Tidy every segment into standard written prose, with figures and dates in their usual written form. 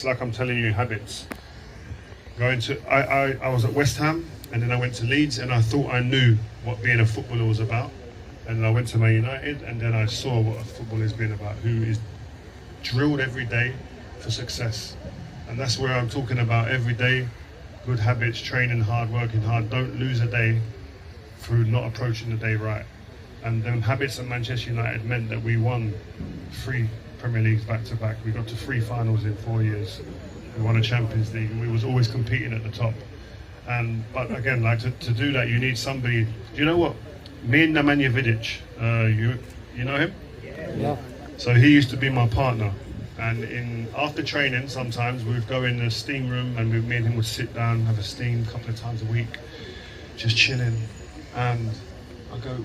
It's like I'm telling you, habits. I was at West Ham, and then I went to Leeds, and I thought I knew what being a footballer was about. And I went to Man United, and then I saw what a footballer has been about, who is drilled every day for success. And that's where I'm talking about every day, good habits, training hard, working hard. Don't lose a day through not approaching the day right. And them habits at Manchester United meant that we won 3 Premier Leagues back to back. We got to 3 finals in 4 years. We won a Champions League, and we was always competing at the top. But again, like to do that, you need somebody. Do you know what? Me and Nemanja Vidic, you know him? Yeah. So he used to be my partner. And after training, sometimes we would go in the steam room, and me and him would sit down, have a steam a couple of times a week, just chilling. And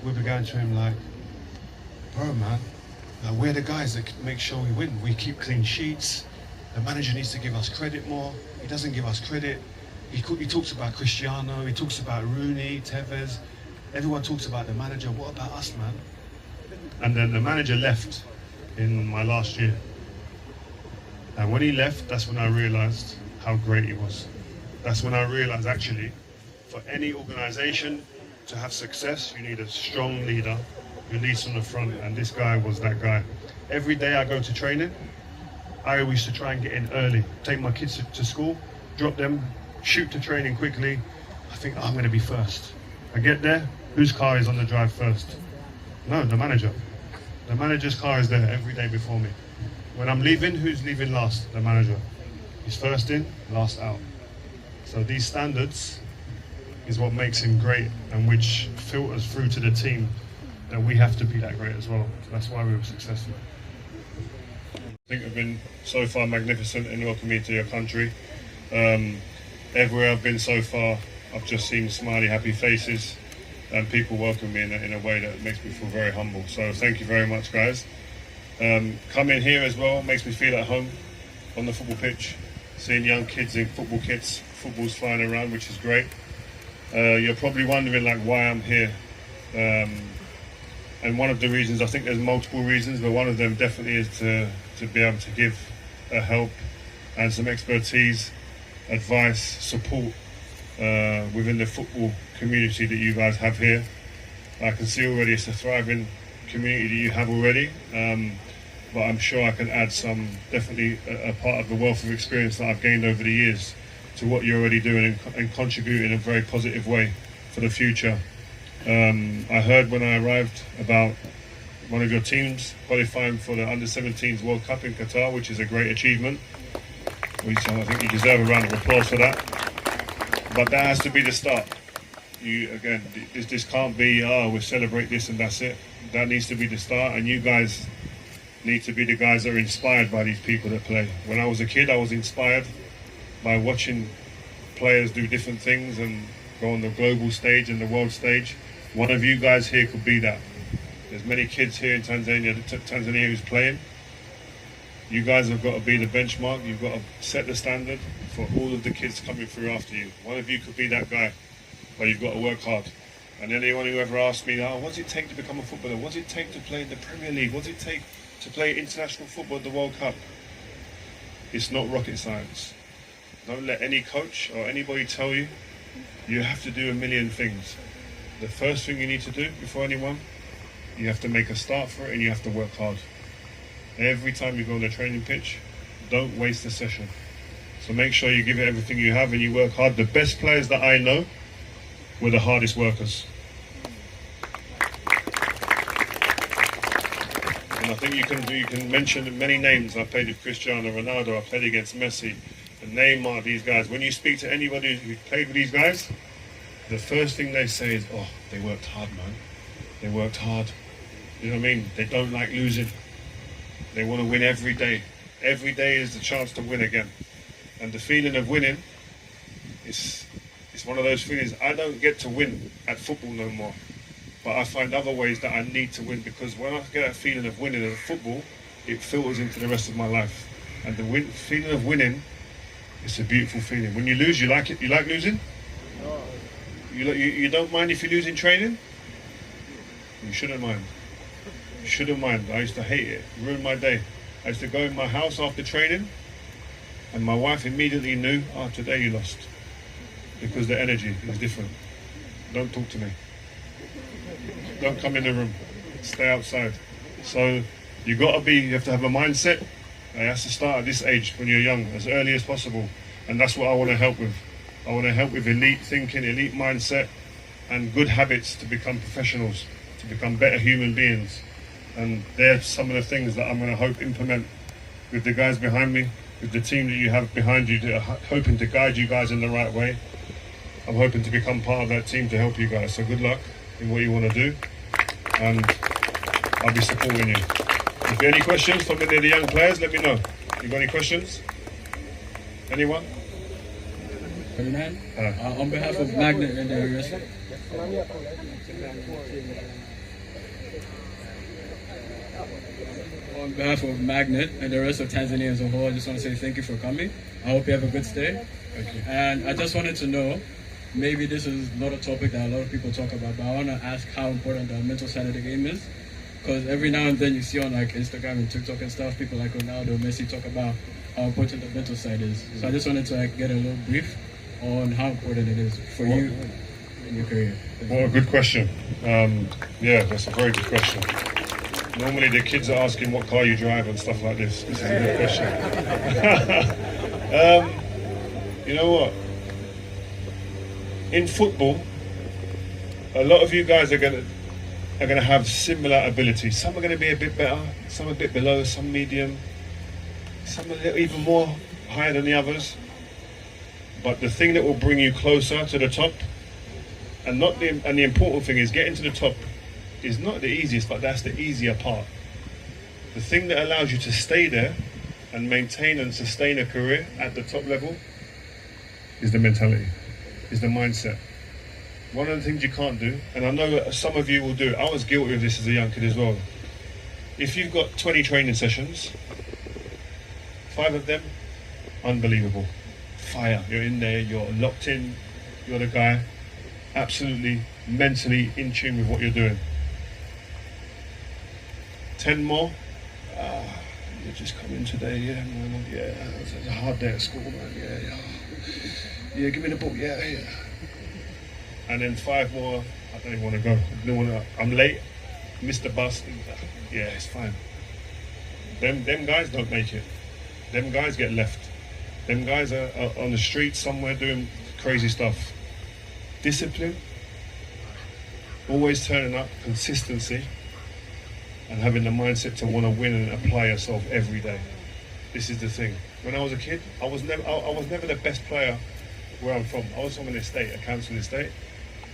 we'd be going to him like, bro, man, we're the guys that make sure we win. We keep clean sheets. The manager needs to give us credit more. He doesn't give us credit. He talks about Cristiano. He talks about Rooney, Tevez. Everyone talks about the manager. What about us, man? And then the manager left in my last year. And when he left, that's when I realized how great he was. That's when I realized, actually, for any organization to have success, you need a strong leader who leads from the front, and this guy was that guy. Every day I go to training, I always used to try and get in early, take my kids to school, drop them, shoot to training quickly. I think, I'm going to be first. I get there, whose car is on the drive first? No, the manager. The manager's car is there every day before me. When I'm leaving, who's leaving last? The manager. He's first in, last out. So these standards is what makes him great, and which filters through to the team that we have to be that great as well. So that's why we were successful. I think I've been so far magnificent in welcoming me to your country. Everywhere I've been so far, I've just seen smiley, happy faces, and people welcome me in a way that makes me feel very humble. So thank you very much, guys. Coming here as well makes me feel at home on the football pitch, seeing young kids in football kits, footballs flying around, which is great. You're probably wondering like why I'm here. And one of the reasons, I think there's multiple reasons, but one of them definitely is to be able to give a help and some expertise, advice, support within the football community that you guys have here. I can see already it's a thriving community that you have already, but I'm sure I can add some, definitely a part of the wealth of experience that I've gained over the years to what you're already doing and contribute in a very positive way for the future. I heard when I arrived about one of your teams qualifying for the Under-17s World Cup in Qatar, which is a great achievement. Which I think you deserve a round of applause for that. But that has to be the start. This can't be, we celebrate this and that's it. That needs to be the start, and you guys need to be the guys that are inspired by these people that play. When I was a kid, I was inspired by watching players do different things and go on the global stage and the world stage. One of you guys here could be that. There's many kids here in Tanzania who's playing. You guys have got to be the benchmark. You've got to set the standard for all of the kids coming through after you. One of you could be that guy, but you've got to work hard. And anyone who ever asks me, what does it take to become a footballer? What does it take to play in the Premier League? What does it take to play international football at the World Cup? It's not rocket science. Don't let any coach or anybody tell you you have to do a million things. The first thing you need to do before anyone, you have to make a start for it, and you have to work hard. Every time you go on the training pitch, don't waste a session. So make sure you give it everything you have and you work hard. The best players that I know were the hardest workers. And I think you can mention many names. I played with Cristiano Ronaldo, I played against Messi, and Neymar, these guys. When you speak to anybody who played with these guys, the first thing they say is, they worked hard, man. They worked hard. You know what I mean? They don't like losing. They want to win every day. Every day is the chance to win again. And the feeling of winning is one of those feelings. I don't get to win at football no more. But I find other ways that I need to win, because when I get that feeling of winning at football, it filters into the rest of my life. And the feeling of winning, it's a beautiful feeling. When you lose, you like it? You like losing? No. You don't mind if you lose in training? You shouldn't mind. Shouldn't mind. I used to hate it. It ruined my day. I used to go in my house after training And my wife immediately knew, oh, today you lost. Because the energy is different. Don't talk to me. Don't come in the room. Stay outside. So you have to have a mindset. It has to start at this age when you're young, as early as possible. And that's what I want to help with. I want to help with elite thinking, elite mindset, and good habits to become professionals, to become better human beings. And they're some of the things that I'm going to hope implement with the guys behind me, with the team that you have behind you, that are hoping to guide you guys in the right way. I'm hoping to become part of that team to help you guys. So good luck in what you want to do, and I'll be supporting you. If you have any questions from any of the young players, let me know. You got any questions? Anyone? Ferdinand, on behalf of Magnet and the rest, on behalf of Magnet and the rest of Tanzania as a whole, I just want to say thank you for coming. I hope you have a good stay. Thank you. And I just wanted to know, maybe this is not a topic that a lot of people talk about, but I want to ask how important the mental side of the game is. Because every now and then you see on like Instagram and TikTok and stuff, people like Ronaldo, Messi talk about how important the mental side is. So I just wanted to like get a little brief on how important it is for you in your career. What a good question. Yeah, that's a very good question. Normally the kids are asking what car you drive and stuff like this. This is a good question. You know what? In football, a lot of you guys are gonna have similar abilities. Some are gonna be a bit better, some a bit below, some medium, some a little even more higher than the others. But the thing that will bring you closer to the top, and the important thing is getting to the top is not the easiest, but that's the easier part. The thing that allows you to stay there and maintain and sustain a career at the top level is the mentality, is the mindset. One of the things you can't do, and I know that some of you will do it, I was guilty of this as a young kid as well. If you've got 20 training sessions, 5 of them, unbelievable. Fire, you're in there, you're locked in, you're the guy, absolutely mentally in tune with what you're doing. 10 more, you just come in today, yeah man, yeah, it's a hard day at school, man, yeah, give me the ball, yeah. And then 5 more, I don't even want to go, I'm late, missed the bus, yeah, it's fine. Them guys don't make it, them guys get left. Them guys are on the street somewhere doing crazy stuff. Discipline, always turning up, consistency, and having the mindset to want to win and apply yourself every day. This is the thing. When I was a kid, I was never the best player where I'm from. I was from an estate, a council estate.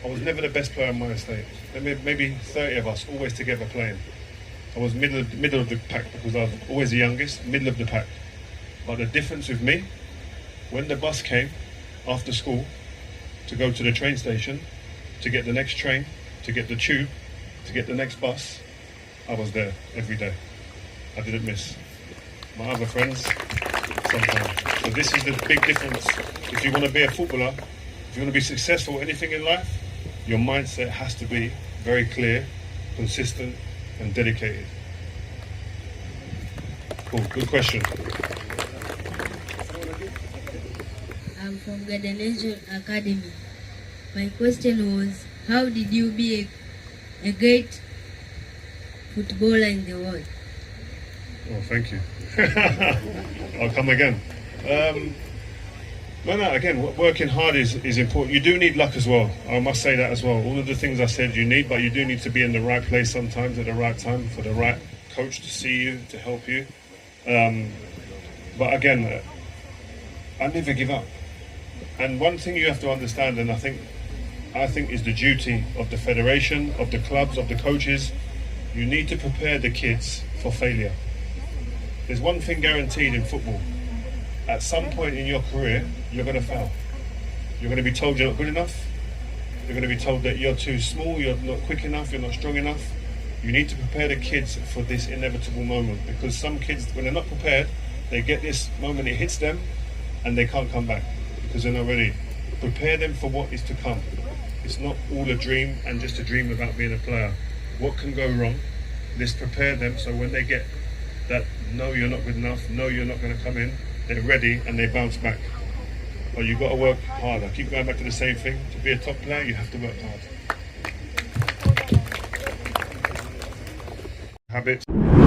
I was never the best player in my estate. Maybe 30 of us always together playing. I was middle of the pack because I was always the youngest, middle of the pack. But the difference with me, when the bus came after school to go to the train station, to get the next train, to get the tube, to get the next bus, I was there every day. I didn't miss. My other friends, sometimes. So this is the big difference. If you want to be a footballer, if you want to be successful at anything in life, your mindset has to be very clear, consistent, and dedicated. Cool, good question. I'm from Garden Angel Academy. My question was, how did you be a great footballer in the world? Oh, thank you. I'll come again. Again, working hard is important. You do need luck as well. I must say that as well. All of the things I said you need, but you do need to be in the right place sometimes at the right time for the right coach to see you, to help you. But again, I never give up. And one thing you have to understand, and I think is the duty of the federation, of the clubs, of the coaches, you need to prepare the kids for failure. There's one thing guaranteed in football. At some point in your career, you're going to fail. You're going to be told you're not good enough. You're going to be told that you're too small, you're not quick enough, you're not strong enough. You need to prepare the kids for this inevitable moment, because some kids, when they're not prepared, they get this moment, it hits them, and they can't come back because they're not ready. Prepare them for what is to come. It's not all a dream and just a dream about being a player. What can go wrong? Let's prepare them so when they get that, no, you're not good enough, no, you're not going to come in, they're ready, and they bounce back. But you've got to work harder. Keep going back to the same thing. To be a top player, you have to work hard. Habits.